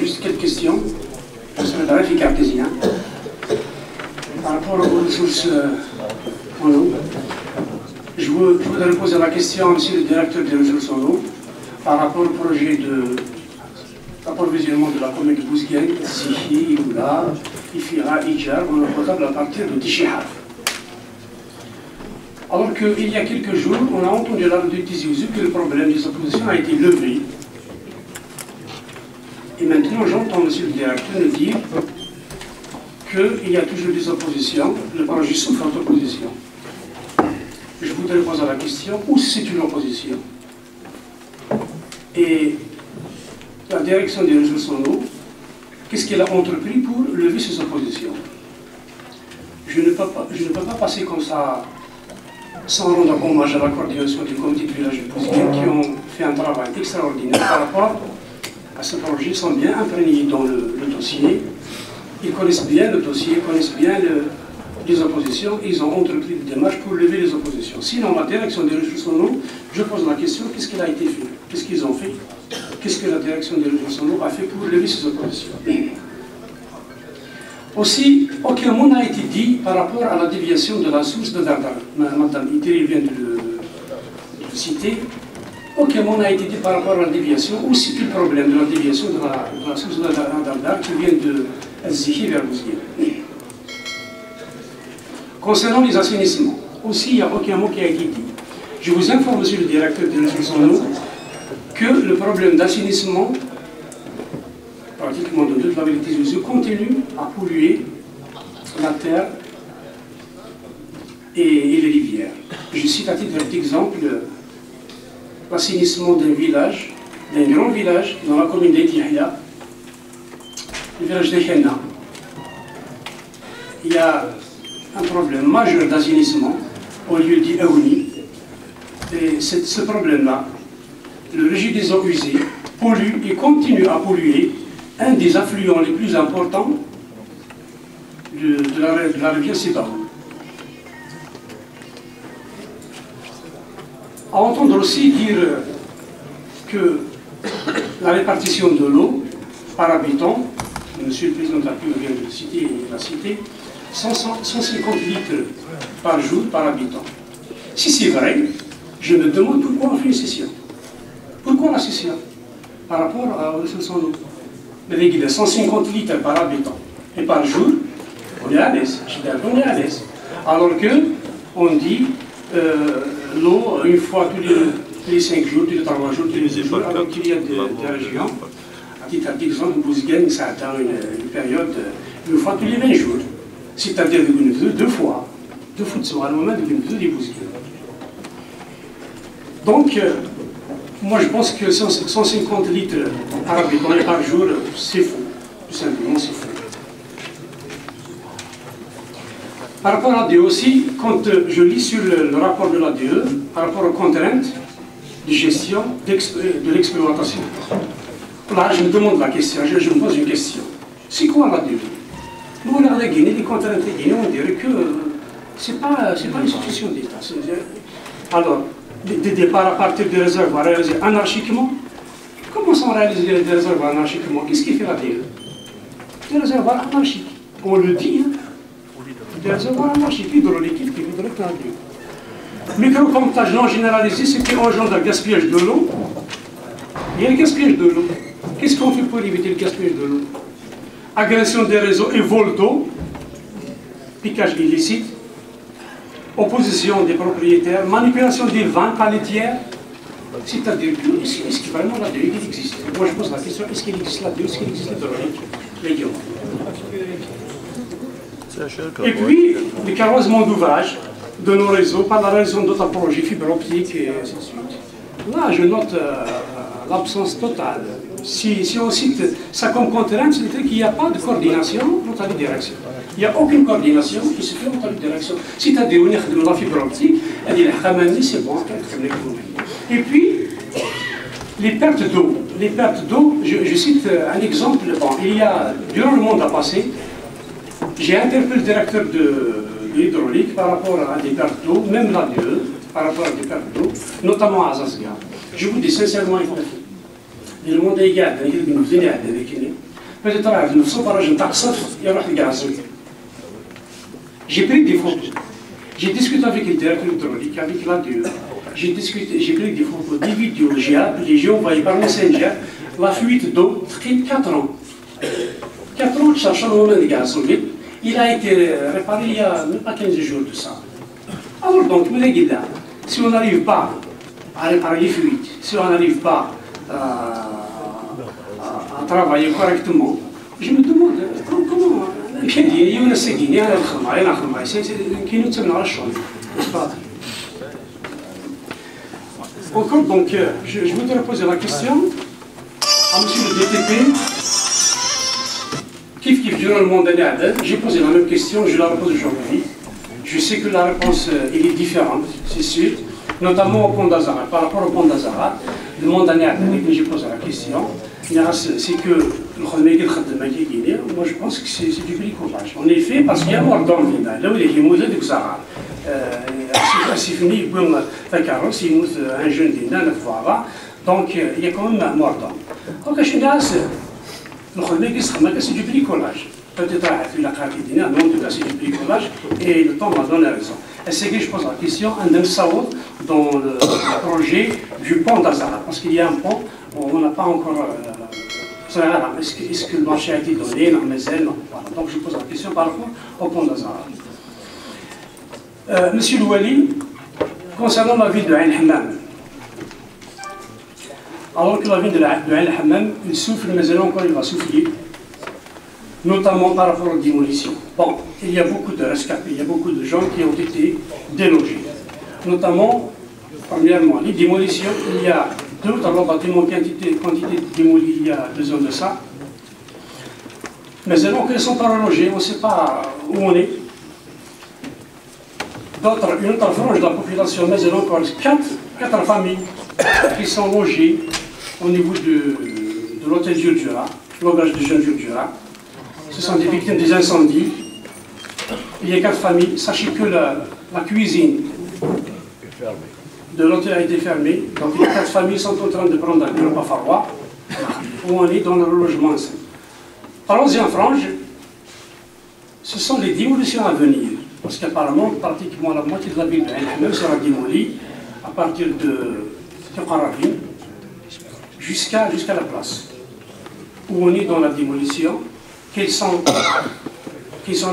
juste quelques questions sur le graphique cartésien. Par rapport aux ressources en eau, je voudrais poser la question à M. le directeur des ressources en eau par rapport au projet d'approvisionnement de la commune de Bouzgueng, Sihi, Iboula, Ifira, Ijar, en eau potable à partir de Tichihaf. Alors qu'il y a quelques jours, on a entendu la radio de Tizi Ouzou que le problème des oppositions a été levé. Et maintenant, j'entends M. le directeur nous dire qu'il y a toujours des oppositions, le projet souffre d'opposition. Je voudrais poser la question, où se situe l'opposition? Et la direction des ressources en eau, qu'est-ce qu'elle a entrepris pour lever ces oppositions? Je ne peux pas passer comme ça sans rendre hommage à la coordination du comité du village de Bouzgueng qui ont fait un travail extraordinaire par rapport à ce projet, ils sont bien imprégnés dans le dossier, ils connaissent bien le dossier, ils connaissent bien les oppositions, ils ont entrepris des démarches pour lever les oppositions. Sinon, la direction des ressources en eau, je pose la question, qu'est-ce qu'il a été fait? Qu'est-ce qu'ils ont fait? Qu'est-ce que la direction des ressources en eau a fait pour lever ces oppositions? Aussi, aucun mot n'a été dit par rapport à la déviation de la source de Dardar. Madame Idri vient de le citer. Aucun mot n'a été dit par rapport à la déviation. Où c'est le problème de la déviation de la source de Dardar qui vient de Zihi vers Bouzgueng? Concernant les assainissements, aussi, il n'y a aucun mot qui a été dit. Je vous informe, monsieur le directeur des ressources en eau, que le problème d'assainissement, pratiquement de toute la vallée de Tizi Ouzou, continue à polluer la terre et les rivières. Je cite à titre d'exemple l'assainissement d'un village, d'un grand village dans la commune d'Etihya, le village de Henna. Il y a un problème majeur d'assainissement au lieu d'Aouni. Et ce problème-là, le régime des eaux usées pollue et continue à polluer un des affluents les plus importants de la rivière Sibaou. À entendre aussi dire que la répartition de l'eau par habitant, M. le Président de la République vient de le citer, il l'a cité, 150 litres par jour par habitant. Si c'est vrai, je me demande pourquoi on fait une session. Pourquoi la session par rapport aux ressources en eau? Mais il y a 150 litres par habitant et par jour, on est à l'aise. Je dis on est à l'aise. Alors qu'on dit l'eau une fois tous les 5 jours, tous les 3 jours, tous les 2 jours, alors qu'il y a des régions, à titre d'exemple, Bouzgueng, ça atteint une période une fois tous les 20 jours. C'est-à-dire deux fois de soir, au moment de Bouzgueng. Donc, moi je pense que 150 litres par habitant et par jour, c'est faux. Tout simplement, c'est faux. Par rapport à l'ADE aussi, quand je lis sur le rapport de l'ADE, par rapport aux contraintes de gestion de l'exploitation, là je me demande la question, je me pose une question. C'est quoi l'ADE? Nous, on a la Guinée, les contraintes de Guinée, on dirait que ce n'est pas une institution d'État. Alors, des départs à partir des réservoirs réalisés anarchiquement. Comment sont réalisés des réservoirs anarchiquement? Qu'est-ce qui fait l'ADE? Des réservoirs anarchiques. On le dit, hein? Des réservoirs anarchiques, hydroélectriques, hydroélectriques. Micro-comptage non généralisé, c'est qui engendre le gaspillage de l'eau. Il y a le gaspillage de l'eau. Qu'est-ce qu'on fait pour éviter le gaspillage de l'eau? Agression des réseaux et vol d'eau, piquage illicite, opposition des propriétaires, manipulation des vins par les tiers. C'est-à-dire, est-ce que vraiment l'ADE existe? Moi je pose la question, est-ce qu'il existe l'ADE, est-ce qu'il existe l'hydraulique? Et puis, le carrossement d'ouvrage de nos réseaux par la raison d'autres projets fibre optique et ainsi de suite. Là, je note l'absence totale. Si on cite ça comme contrainte, c'est-à-dire qu'il n'y a pas de coordination entre les directions. Il n'y a aucune coordination qui se fait entre les directions. C'est-à-dire qu'on a la fibre optique, c'est bon. Et puis, les pertes d'eau. Les pertes d'eau, je cite un exemple. Bon, il y a, durant le monde à passer, j'ai interpellé le directeur de l'hydraulique par rapport à des pertes d'eau, même l'ADE, par rapport à des pertes d'eau, notamment à Azazga. Je vous dis sincèrement, il faut. Le monde est égal, peut-être là, j'ai pris des photos. J'ai discuté avec le directeur hydraulique, avec l'ADE. J'ai pris des photos, des vidéos. J'ai envoyé par Messenger la fuite d'eau, 4 ans. 4 ans de cherchant le moment de gaz. Il a été réparé il y a même pas 15 jours de ça. Alors donc, si on n'arrive pas à réparer les fuites, si on n'arrive pas à travailler correctement, je me demande comment. Encore donc, je voudrais poser la question à monsieur le DTP. Durant le monde j'ai posé la même question, je la repose aujourd'hui. Je sais que la réponse elle est différente, c'est sûr, notamment au pont d'Azara. Par rapport au pont d'Azara, le monde que j'ai posé la question, c'est que moi je pense que c'est du bricolage. En effet, parce qu'il y a mort dans le village, là où il y a Moussa de Zara. C'est fini, il y a un carrosse, il y a un jeune dîner, donc il y a quand même un mort dans. Donc, c'est du bricolage. Peut-être qu'il a craqué le dîner, non, c'est du bricolage, et le temps m'a donné raison. Et c'est que je pose la question, dans le projet du pont d'Azara, parce qu'il y a un pont, on n'a pas encore. Est-ce que le marché a été donné dans mes ailes? Donc je pose la question par rapport au pont d'Azara. Monsieur Louali, concernant la ville de Ain Hammam, alors que la ville de Ain Hammam, il souffre, mais encore il va souffrir, notamment par rapport aux démolitions. Bon, il y a beaucoup de rescapés, il y a beaucoup de gens qui ont été délogés. Notamment, premièrement, les démolitions, il y a 2 ou 3 bâtiments qui ont été démolis il y a 2 ans de ça. Mais alors qu'ils ne sont pas relogés, on ne sait pas où on est. Une autre frange de la population, mais encore 4 familles qui sont logées au niveau de l'hôtel Jurdura, l'auberge de Jean Jurdura. Ce sont des victimes des incendies. Il y a 4 familles. Sachez que la cuisine de l'hôtel a été fermée. Donc les 4 familles sont en train de prendre un groupe à Faroua, où on est dans le relogement. Allons-y frange, ce sont les démolitions à venir. Parce qu'apparemment, pratiquement la moitié de la ville de Ain Hammam sera démolie à partir de Qaravin jusqu'à la place. Où on est dans la démolition. Quelles sont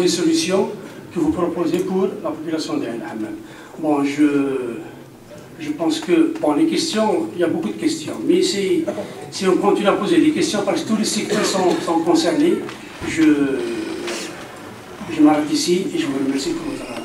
les solutions que vous proposez pour la population d'Ain Hammam? Bon, je pense que, bon, les questions, il y a beaucoup de questions, mais si on continue à poser des questions, parce que tous les secteurs sont concernés, je m'arrête ici et je vous remercie pour votre attention.